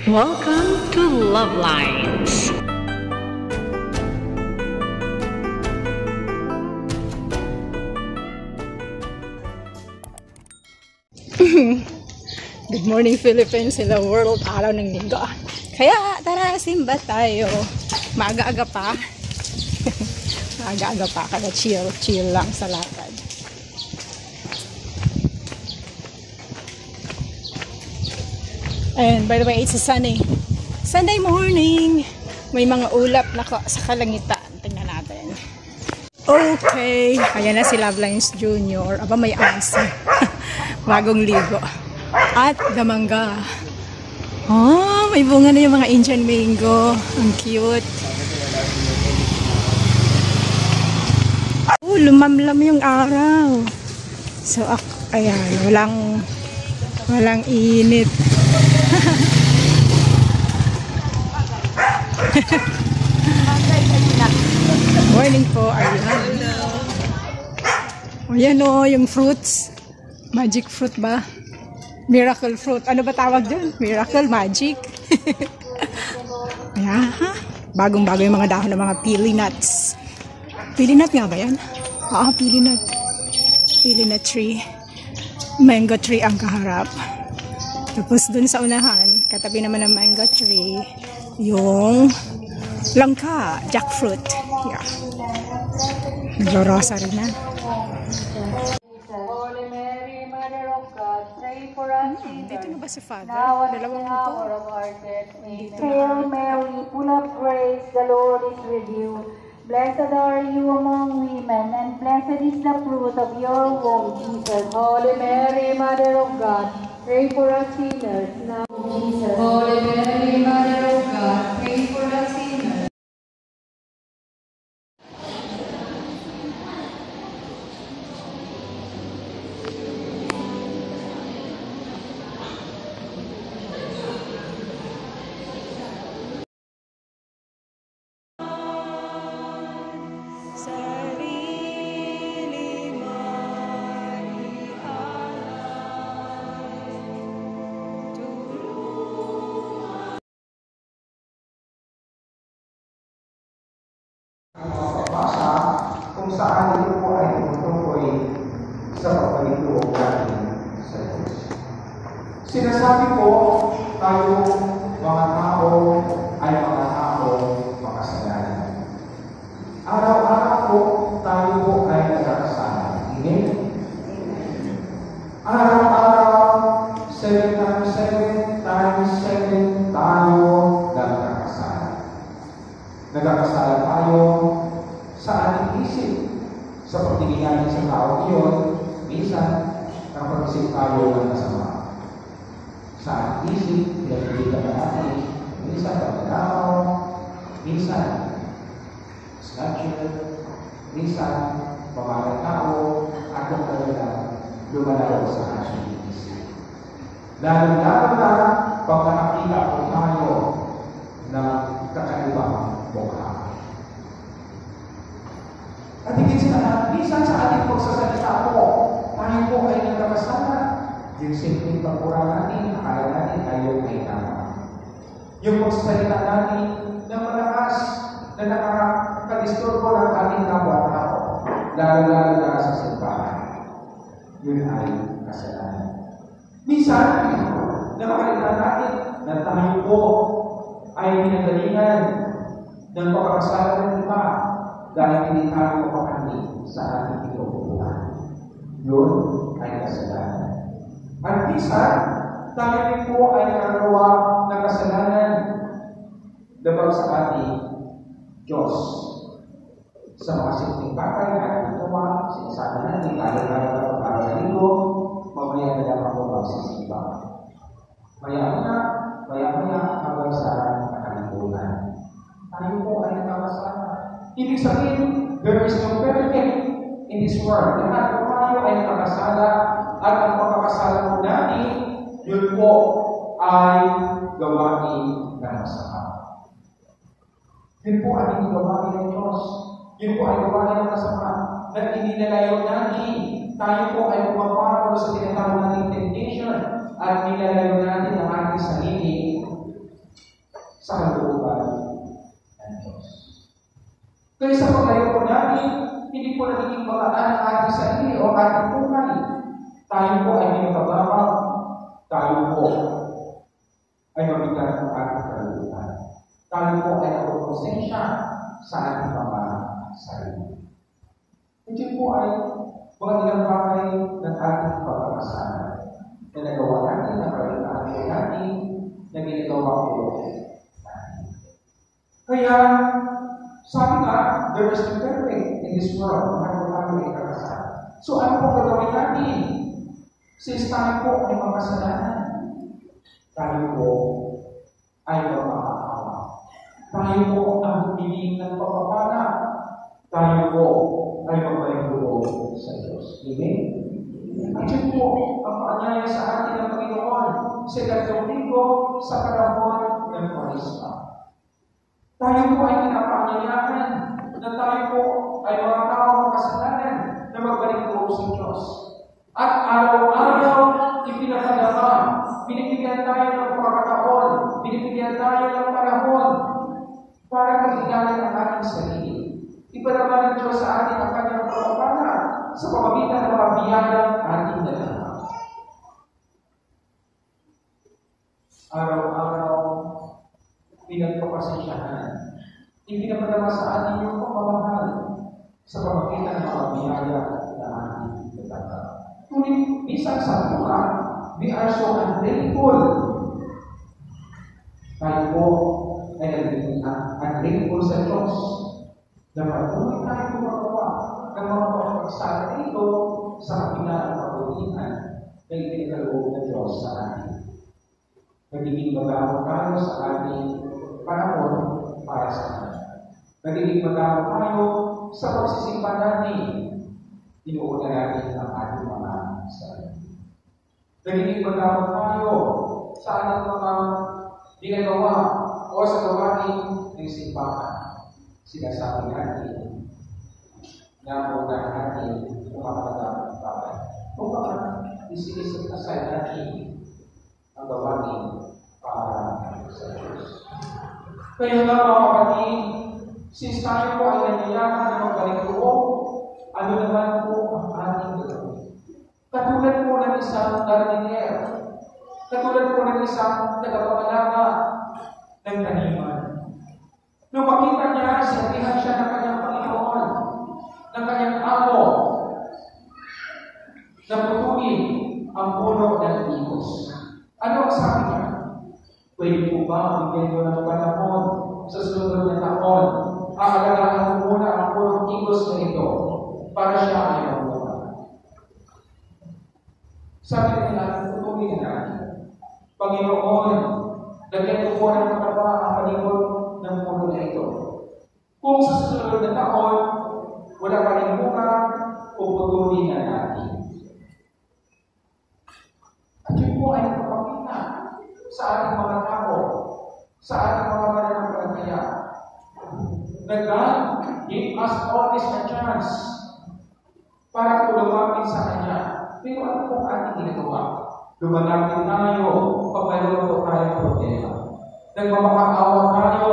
Welcome to Love Lines. Good morning Philippines, hello world, araw ng linggo. Kaya tara, simba tayo. Maaga-aga pa. Maaga-aga pa, kaya chill lang sa lakad. And by the way, it's a Sunday morning. May mga ulap na sa kalangitan. Tingnan natin. Okay, ayan na si Love Lines Junior. Aba, may ansi. Bagong ligo. At damangga. Oh, may bunga na yung mga Indian mango. Ang cute. Oh, lumamlam yung araw. So, ayan, walang init. Morning po, ayan. Ayan o, yung fruits. Magic fruit ba? Miracle fruit. Ano ba tawag dun? Miracle, magic. Ayan, ha? Bagong-bago yung mga dahon ng mga pili nuts. Pili nut nga ba yan? Oo, pili nut. Pili nut tree. Mango tree ang kaharap. Tapos dun sa unahan, katabi naman ng mango tree, yung langka, jackfruit. Yeah. Naglorosa rin na. Holy Mary, Mother of God, pray for us sinners. Dito na ba si Father? Now and in Dalawang the ito. hour of our death. Amen. Dito Hail na. Mary, full of grace, the Lord is with you. Blessed are you among women, and blessed is the fruit of your womb, Jesus. Holy Mary, Mother of God, pray for us sinners. Now, Jesus. Holy Mary, Mother of God, pray for us sinners. Pagbasa kung saan ito po ay tumutukoy sa pagpalito natin sa Diyos. Sinasabi ko, tayo mga tao ay mga tao makasalanan. Araw-araw po tayo po ay nagkakasala. Amen? Araw-araw, 7 times 7 times 7 tayo nagkakasala. Nagkakasala tayo sa ating isip. Sa pagtingin natin sa tao iyon, minsan, nakapag-isip tayo ng masama. Sa ating isip, pinagpilitan na natin, minsan pagkakaw, minsan snatcher, minsan pamalang tao, at yung talaga lumalaw sa ating isip. Lalo-lalo na pag nakakita po tayo ng kakaibang mukha. At higit sa lahat, minsan sa ating pagsasalita po, tayo po ay nagkakasala. Yung simpleng pagpura natin, akala natin tayo ay tama. Yung pagsasalita natin na malakas, na nakakadisturbo ng ating kapwa-tao, lalo-lalo na sa simbahan. Yun ay kasalanan. Minsan, nakakalitan natin na tayo po ay pinagalingan ng pagkakasala ng iba dahil hindi tayo mapakali sa ating inuupuan. Yun ay kasalanan. At minsan, tayo rin po ay nakagawa ng kasalanan labag sa ating Diyos. Sa mga simpleng bagay na ating ginawa, sinasabi natin, lalo-lalo na pagkakaligo, mamaya na lang ako magsisimba. Maya-maya hanggang sa nakalimutan. Tayo po ay nakakasala. Ibig sabihin, there is no perfect in this world. Lahat po tayo ay nakakasala at ang pagkakasala po natin, yun po ay gawain ng masama. Yun po ay hindi gawain ng Diyos. Yun po ay gawain ng masama. Na ininalayo natin, tayo po ay pumaparo sa tinatawag nating temptation at nilalayo natin ang ating sarili sa kalooban ng Diyos. Kaya sa paglayo po natin, hindi po nagiging magaan ang ating sarili o ating buhay. Tayo po ay minababawag. Tayo po ay mabigat ng ating kalooban. Tayo po ay nakukonsensya sa ating mga sarili. Ito po ay mga ilang bagay ng ating pagkakasama na nagawa natin, na kalintaan natin, na ginagawa ko natin. Kaya, sabi nga, there is no perfect in this world, ano tayo ay kakasama. So, ano po gagawin natin? Since tayo po ay makasalanan, tayo po ay magmakaawa. Tayo po ang humiling ng pagpapala. Tayo po ay magbalik loob sa Diyos. Amen? At yun po ang paanyaya sa atin ng Panginoon sa ikatlong linggo sa panahon ng Parisma. Tayo po ay pinapaanyayahan na tayo po ay mga tao makasalanan na magbalik loob sa Diyos. At araw-araw ipinapadama, binibigyan tayo ng pagkakataon, binibigyan tayo ng panahon para pag-igalan ang ating sarili. Ipadama ng Diyos sa atin ang kanyang pagpapala sa pamamagitan ng mga biyayang ating dalawa. Araw-araw, pinagpapasensyahan. Ipinapadama sa atin yung pagmamahal sa pamamagitan ng mga biyaya na ating dalawa. Ngunit minsan sa buka, we are so ungrateful. Tayo po ay nagiging ungrateful sa Diyos. Na patuloy tayo gumagawa ng mga pagpagsala ito sa kapila ng kabutihan na ipinagkaloob ng Diyos sa atin. Nagiging magawa tayo sa ating panahon para sa Kanya. Nagiging magawa tayo sa pagsisimba natin. Tinuuna natin ang ating mga sarili. Nagiging magawa tayo sa ating mga ginagawa o sa gawain ng simbahan. Sinasabi natin na muna natin kung makakatapang bagay. Kung baka isinisasay natin ang gawain para sa Diyos. Kaya nga mga kapatid, since tayo po ay nangyayaka na magbalik loob, ano naman po ang ating gagawin? Katulad po ng isang gardener, katulad po ng isang tagapangalaga ng taniman. Nung makita niya, sinabihan siya ng kanyang Panginoon, ng kanyang amo, na putulin ang puno ng higos. Ano ang sabi niya? Pwede po ba bigyan niyo ng panahon sa sunod na taon? Aalagaan mo muna ang puno ng higos na ito para siya ay mabuha. Sabi nila, putulin natin. Panginoon, lagyan ko po ng mataba ang palikod ng puno na ito. Kung sa susunod na taon, wala pa rin bunga, puputulin na natin. At yun po ay nagpapakita sa ating mga tao, sa ating mga mananampalataya, na God gave us always a chance para po lumapit sa Kanya. Pero ano po ating ginagawa? Lumalapit tayo pag mayroon po tayong problema. Nagmamakaawa tayo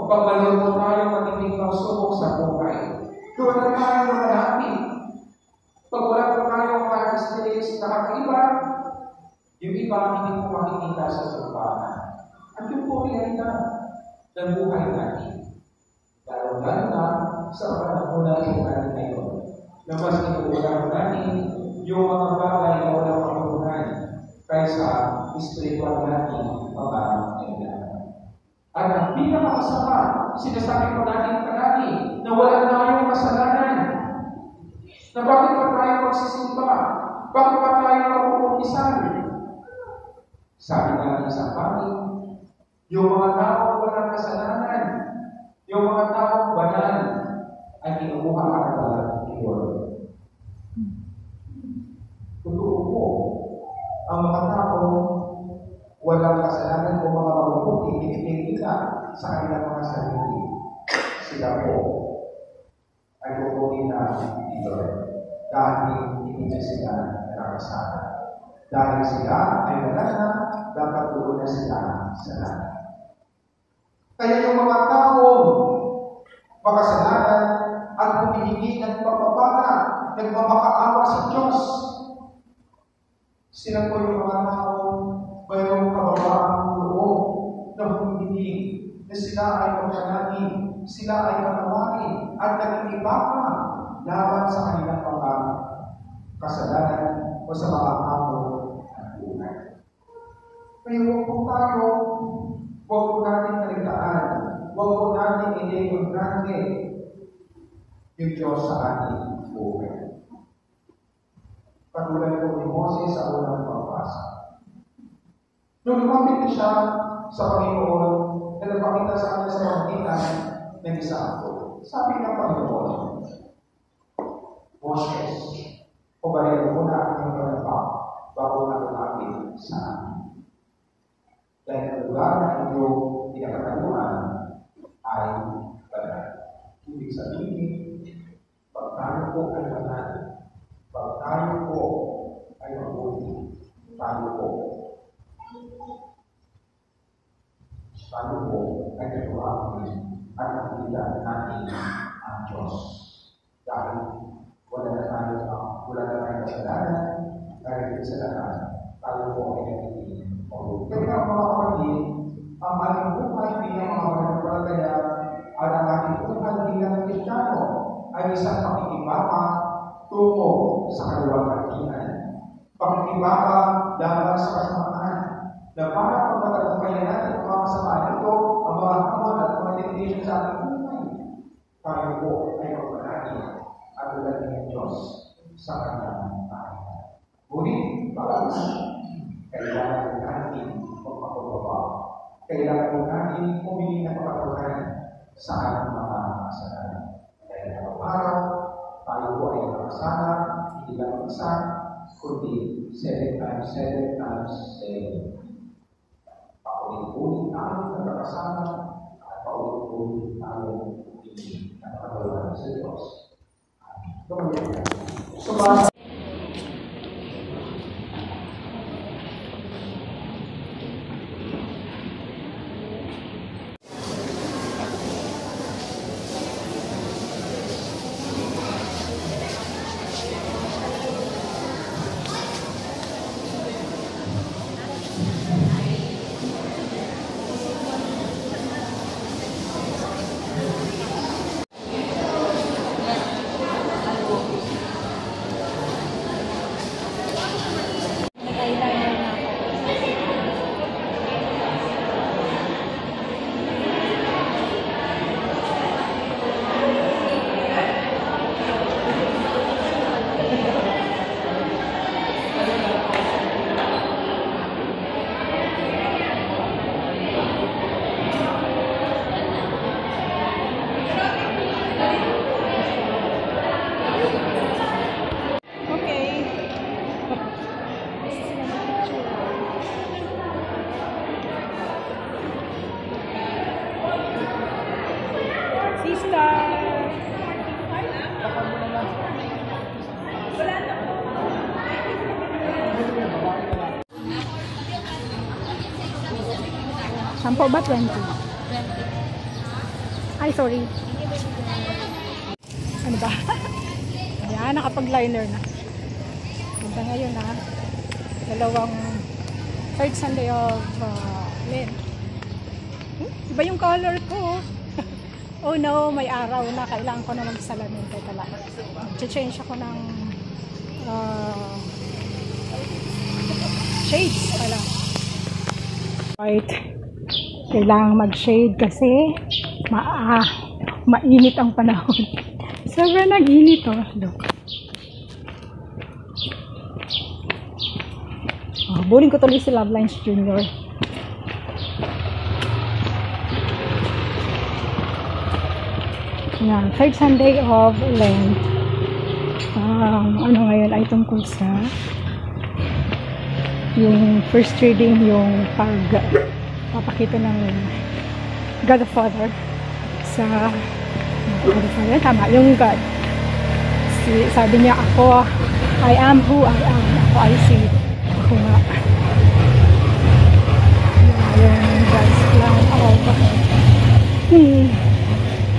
pag mayroon po tayong matinding pagsubok sa buhay. Doon na tayo lumalapit. Pag wala po tayong experience na kakaiba, yung iba hindi po makikita sa simbahan. At yun po realidad ng buhay natin. Lalo-lalo na sa panahon natin natin ngayon. Na mas inuulang natin yung mga bagay na walang panguluhan kaysa spiritual natin mga kailangan. At ang pinakamasama, sinasabi ko natin palagi na wala tayong kasalanan. Na bakit pa tayo magsisimba? Bakit pa tayo magpupumisan? Sabi nga ng isang pangit, yung mga tao walang kasalanan, yung mga tao banal, ay kinukuha ka na ni Lord. Totoo po, ang mga tao walang kasalanan o mga mabubuti, pinipigila sa kanilang mga sarili. Sila po ay pupunin na ni Lord dahil hindi na sila nakakasama. Dahil sila ay wala na, dapat doon na sila sa langit. Kaya yung mga taong makasalanan at humihingi ng pagpapala, nagmamakaawa sa Diyos, sila po yung mga taong mayroong kababaang loob na humihingi na sila ay magpanalangin, sila ay matawarin at nag-ibaba laban sa kanilang mga kasalanan o sa mga hamon ng buhay. Kaya huwag po tayo, huwag po natin kaligtaan, huwag po natin i-demonstrate yung Diyos sa ating buhay. Katulad po ni Moses sa unang pagbasa. Nung lumapit siya sa Panginoon, na nagpakita sa kanya sa pamagitan ng isang ako. Sabi ng Panginoon, Moses, ubayan mo na ang iyong panapa bago na lumapit sa amin. Dahil ang lugar na iyong pinakataluan ay banal. Ibig sabihin, pag tayo po ay banal, pag tayo po ay mabuti, tayo po ay natuwagin at nakikita natin ang Diyos. Dahil wala na tayo kasalanan, dahil sa lahat, tayo po ay nagiging mabuti. Kaya mga kapatid, ang ating buhay bilang mga mananampalataya at ang ating buhay bilang Kristiyano ay isang pakikibaka tungo sa kaluwalhatian. Pakikibaka laban sa kasamaan na para kung matatampayan natin ang mga kasamaan ito, ang mga hamon at mga temptation sa ating buhay, tayo po ay magpanalangin at ulalangin ng Diyos sa kanyang tayo. Ngunit, bago kailangan natin magpapagbaba. Kailangan po natin humingi ng kapatawaran sa ating mga kasalanan. Dahil araw-araw, tayo po ay nakasala, hindi lang isa, kundi 7 times 7 times 7. Paulit-ulit tayo nagkakasama at paulit-ulit tayo humingi ng kapatawaran sa Diyos. Amen. Sampo ba? 20? Ay, sorry. Ano ba? Ayan, nakapag-liner na. Ganda ngayon ha. Dalawang third Sunday of Lent. Iba yung color ko. Oh no, may araw na. Kailangan ko na magsalamin. Teka lang. Change ako ng shades pala. Right. Kailangan mag-shade kasi mainit ang panahon. Sobrang nag-init oh. Look. Buling ko tuloy si Lovelines Jr. Yan, third Sunday of Lent. Ano ngayon ay tungkol sa yung first reading, yung papakita ng God the Father sa God the Father, tama, yung God. Sabi niya, ako, I am who I am. Ako ay si, ako nga. Yung God's plan of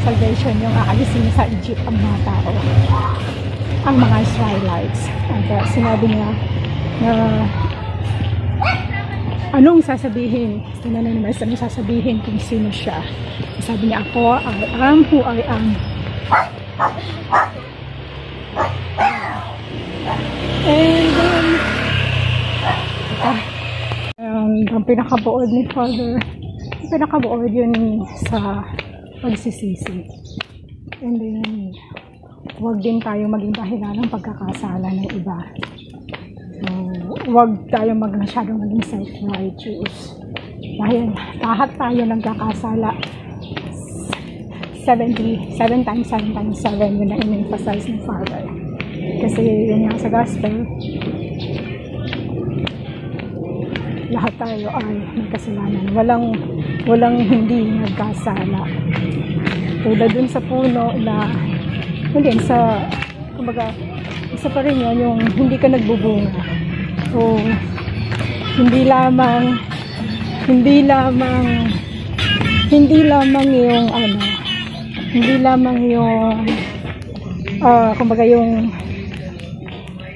salvation, yung aalisin niya sa Egypt ang mga tao, ang mga Israelites. At sinabi niya na anong sasabihin, anong sasabihin kung sino siya. Sabi niya, ako, I am who I am. And ang pinakabuod ni Father, pinakabuod yun sa pagsisisi. And then, huwag din tayo maging dahilan ng pagkakasala ng iba. So, huwag tayo masyadong maging self-righteous. Dahil lahat tayo nagkakasala. 7 times 7 times 7 yun na in-emphasize ng Father. Kasi yun nga sa Gospel, lahat tayo ay may kasalanan. Walang hindi nagkasala. Tulad dun sa puno na, hindi, kumbaga, isa pa rin yun, yung hindi ka nagbubunga. So, hindi lamang yung kumbaga yung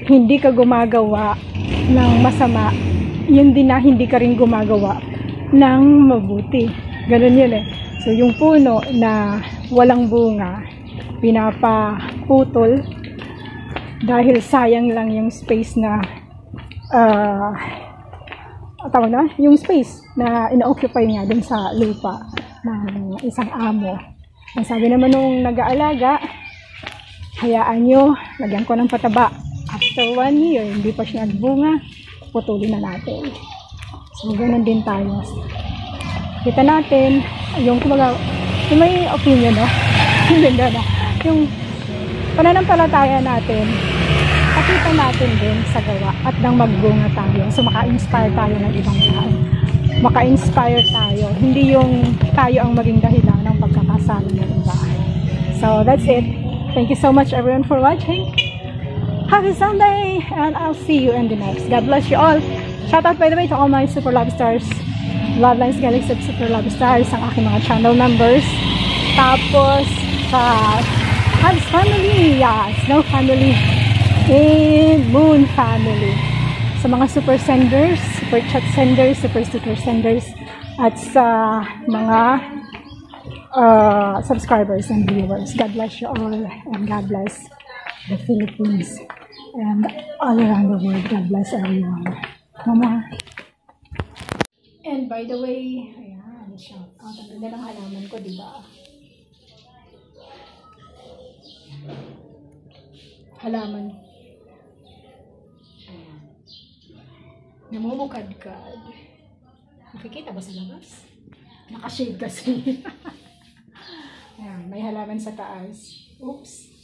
hindi ka gumagawa ng masama, yun din na hindi ka rin gumagawa ng mabuti. Ganun yun eh. So yung puno na walang bunga, pinapaputol dahil sayang lang yung space na yung space na ina-occupy niya dun sa lupa ng isang amo. Ang sabi naman nung nag-aalaga, hayaan nyo, lagyan ko ng pataba. After 1 year, hindi pa siya nagbunga, putulin na natin. So, ganun din tayo. Kita natin, yung kumbaga, yung may opinion, no? Yung pananampalataya natin, pakita natin din sa gawa at nang magbunga tayo. So, maka-inspire tayo ng ibang tao. Maka-inspire tayo. Hindi yung tayo ang maging dahilan ng pagkakasala ng iba. So, that's it. Thank you so much everyone for watching. Happy Sunday! And I'll see you in the next. God bless you all. Shout out by the way to all my Super Love Stars. Love Lines Galaxy Super Love Stars, ang aking mga channel members. Tapos, sa Hans Family, Snow Family, and Moon Family. Sa mga super senders, super chat senders, super sticker senders, at sa mga subscribers and viewers. God bless you all, and God bless the Philippines and all around the world. God bless everyone. Mama. And by the way, ayan, shout out. Ang ganda ng halaman ko, diba? Halaman. Ayan. Namumukadkad. Nakikita ba sa labas? Nakashade kasi. Ayan, may halaman sa taas. Oops.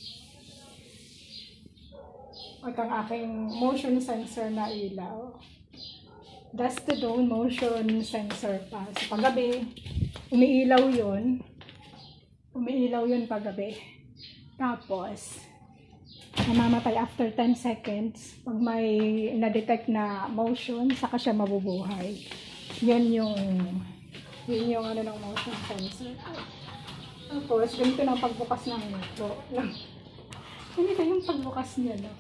At ang aking motion sensor na ilaw. Dust to dawn motion sensor pa. So, paggabi, umiilaw yun. Umiilaw yun paggabi. Tapos, namamatay after 10 seconds. Pag may na-detect na motion, saka siya mabubuhay. Yun yung ano ng motion sensor. Tapos, ganito na pagbukas ng ito. Ganito yung pagbukas niya, no?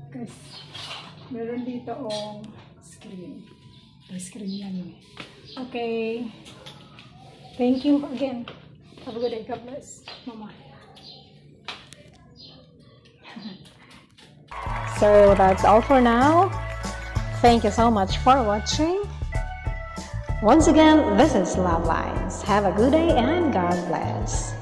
Kasi, meron dito screen. Screen yan eh. Okay. Thank you again. Have a good day. God bless. Mama. So, that's all for now. Thank you so much for watching. Once again, this is Love Lines. Have a good day and God bless.